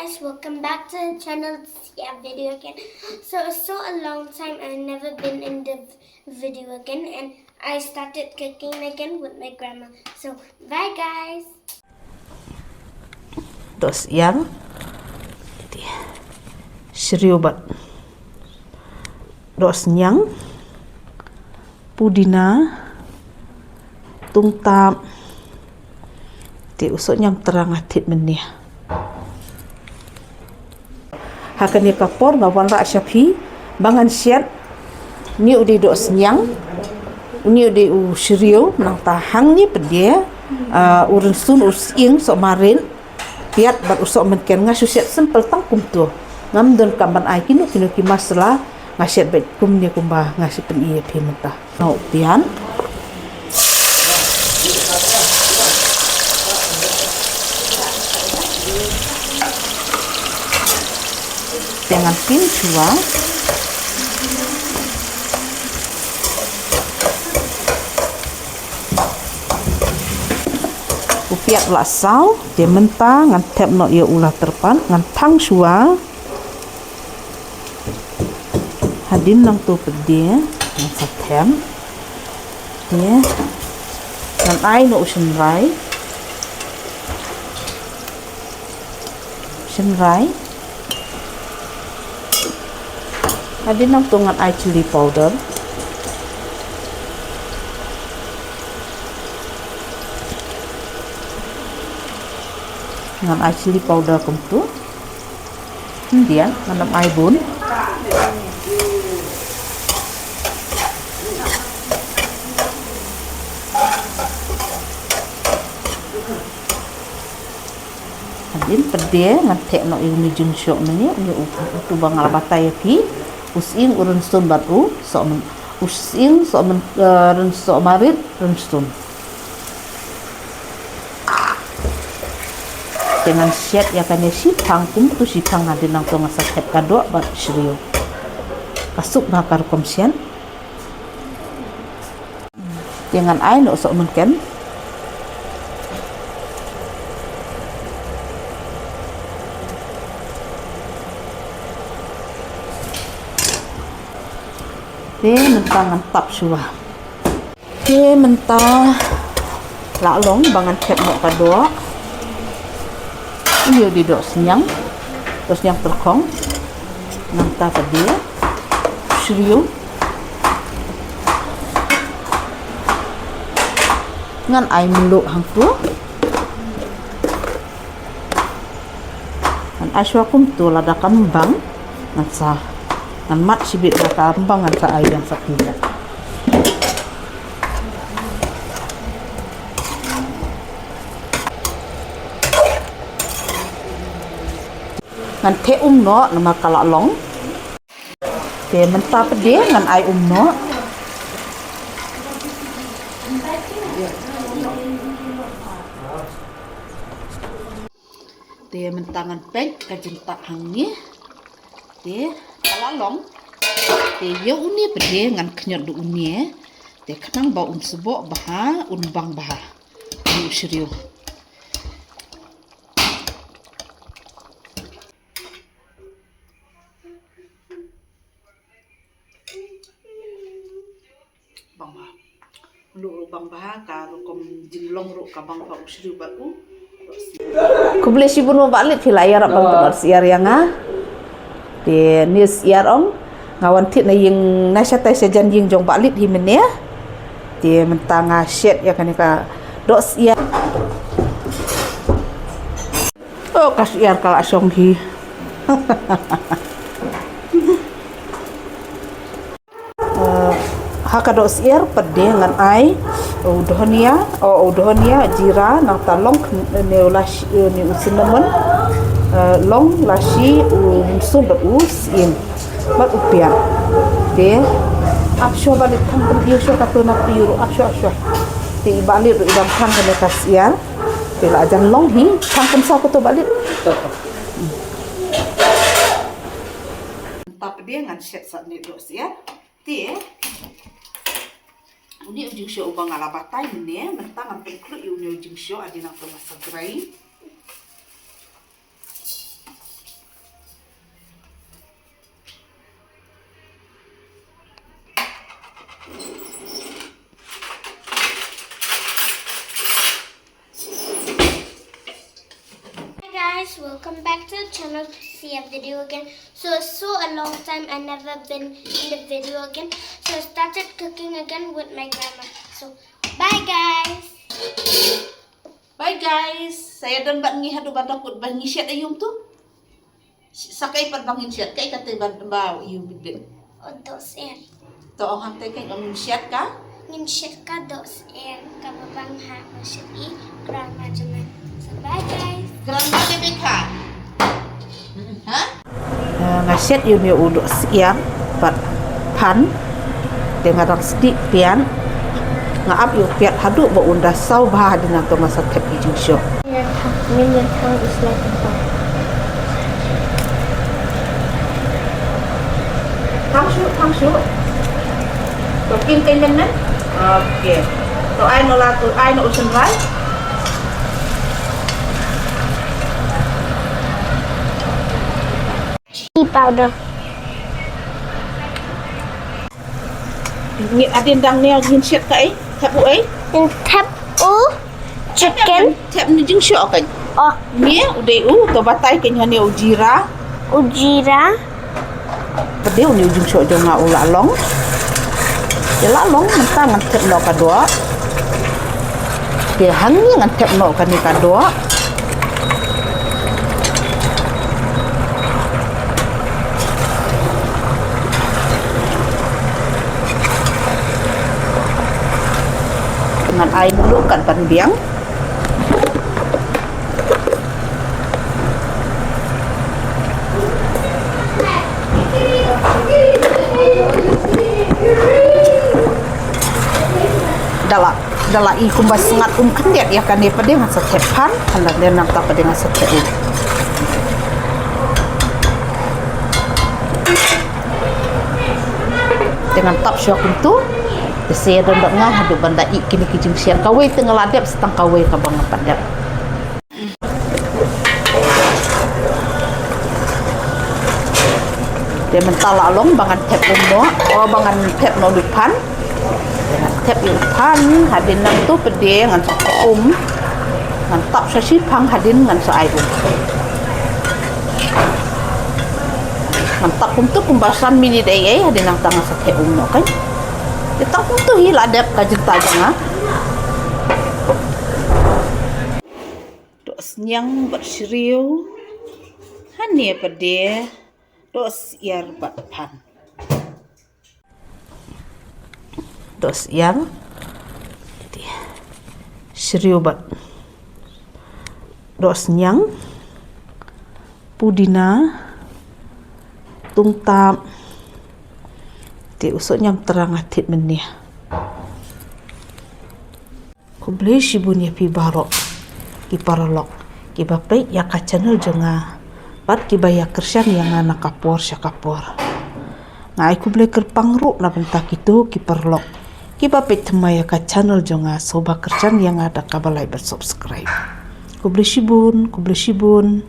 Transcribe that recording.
guys, welcome back to the channel. Yeah, video again. So it's so a long time I've never been in the video again, and I started cooking again with my grandma. So bye guys. Terus yang seriobat terus nyang pudina tungtap ti usuk nyam terang atit menih hakan ni kapor ngawan ra syafi bangan siat ni udi dok senyang ni udi serio nang tahang ni pedia urun sun using sok marin piat bat usok menken nga susiat simple tangkum tu ngam don kamban ai kinu ki masala ngasiat bet kum ni kumba ngasi pen iya pi mentah no pian dengan pin chua upiat lasau dia mentah ngan tep no ia ulah terpan ngan tang chua hadin nang tu pedie ngan satem dia ngan ai no usen rai hadin nang tu ngan ai chili powder ngan ai chili powder kum tu dia ngan ai bun hadin pedie ngan tek no ini jung syok ni tu bangal batai pi using urun stun batu sok using sok run sok marit run stun dengan siat ya kan si pangkum tu si pang hadin nang tu ngasak tep kado bat serio kasuk bakar komsian dengan ai no sok menken mentah ngantap suah mentah laklong bangan tep mo kado ini di dok senyang terus yang terkong nantah tadi serio ngan ai meluk hang tu ngan aswakum tu lada kembang ngan sah ngan mat sibit lada kembang ngan sa ai yang sakit ngan te no nama kalalong te mentah pede ngan ai no te mentah ngan pek kajentak hangnya te kalalong te yo uni pede ngan knyot du uni te kanang ba sebok baha bang baha ni serio bang bah ka kom jinglong ro ka bang pa usri batu ko beli si bunu balik hilayar bang bar siar yang de nis yar ong ngawan tit na ying nasata sejan ying jong balik hi mene de mentanga shet ya kan ka dos ya oh kasiar kala song hi hakado siar pede ngan ai udohnia jira nang talong neulash ni usinnamon long lashi unsum us in mat upia de apsho balik tangkan dia sho katuna piru apsho ti balik idam kan kene kasiar pela ajan long hi tangkan sa ko to balik tapi dia ngan set sat ni do siar ti uni ujung syo ubang ala batai ni mentang ampe klu uni ujung syo adi nang masa grai guys, welcome back to the channel to see a video again. So it's so a long time I never been in the video again. So I started cooking again with my grandma. So bye guys. Bye guys. Saya dan bat ngi hadu batakut ban ngi siat ayum tu. Sakai pat bangin siat kai kate ban ba you bidin. Dos air. To ang hantay kay ngin siat ka. Ngin shit ka dos air kababang ha masyai grandma jaman. So bye guys. Grandma de beka. Ha? Nga siat yun yung udo siang pat pan dengan orang sedik pian nga ap yung piat hadu ba unda saw bah din ato masa tep ijing show. Million tongue is like a bomb. Thang shoot. So kin kay men. Okay. So I know ocean right. Tea powder. Ngit adin dang ne gin siat ka ai. Tap u ai. And tap chicken. Tap ni jing show kan. Oh, Ni udai to batai ken hani ujira. ujira. Pede ni ujung show jo nga ula long. Ya la long mentang ngan tap no ka doa. Dia hangi ngan tap no ka ni ka doa. Dengan air dulu kan panbiang. Dala i kumbas sengat kandiat ya kan dia pada masa tepan hendak dia nak tak pada masa tepan. Dengan tap syok itu saya dan ngah hadu banda i kini kijing siar kawai tengah ladap setang kawai ka bang padap. Dia mentala long bangan tep umno bangan tep no depan. Tep pan hadin nang tu pede ngan sa ngan tap sa sipang hadin ngan sa air ngan tap tu kumbasan mini dai hadin nang tanga sa tep no kan. Kita pun tu hiladap ka jenta janga. Dos nyang berseriu. Hani pede dos iar bat pan. Dos iar seriu bat. Dos nyang pudina tungtap ti usuk nyam terang atit menih. Ku boleh sibun ya pi barok ki paralok ki bapai ya ka channel jenga pat ki baya kersian yang anak kapor syakapor. Ngai ku boleh kerpangru na bentak itu ki parlok ki bapai temaya ka channel jenga soba kersian yang ada kabalai bersubscribe. Ku boleh sibun